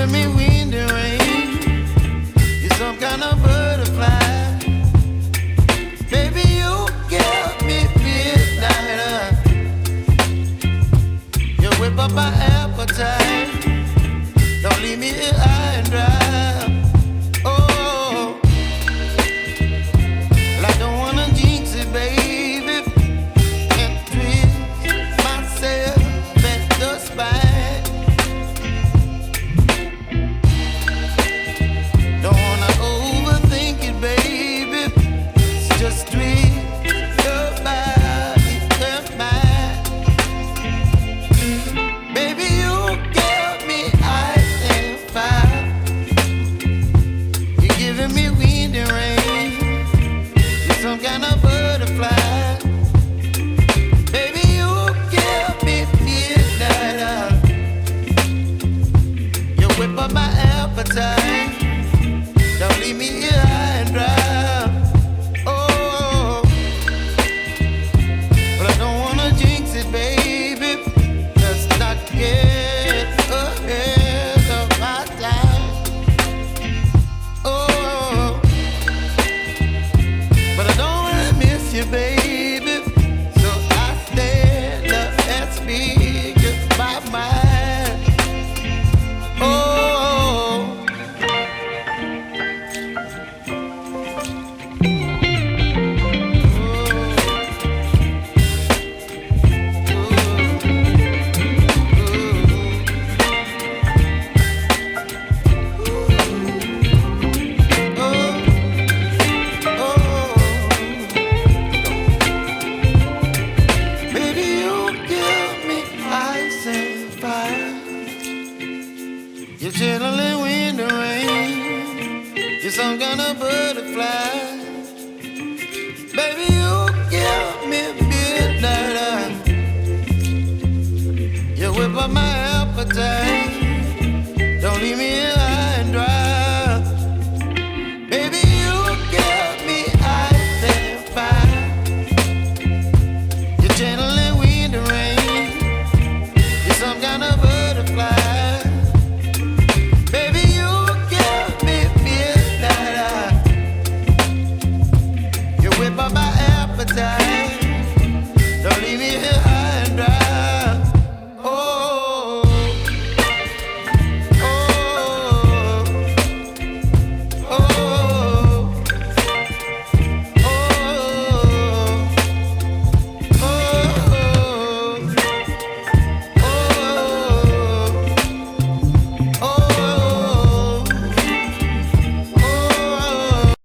giving me wind and rain. You're some kind of butterfly. Baby, you give me midnight. You whip up my appetite. Don't leave me here high and dry. Oh, well, I don't wanna jinx it, baby. Can't twist myself at the spine. Don't wanna overthink it, baby. It's just twist your body and mine. Baby, you give me ice and fire. You're giving me wind and rain. You're some kind of butterfly. Baby, you give me midnight. You whip up my appetite. Don't leave me here high and dry. Oh, but I don't wanna jinx it, baby. Let's not get ahead of my time. Oh, but I don't wanna miss you, baby. So I stand up and speak my mind. Oh. Baby, you give me ice and fire. You're chilling wind and rain. You're some kind of butterfly. Baby, you give me midnight. You whip up my appetite. Don't leave me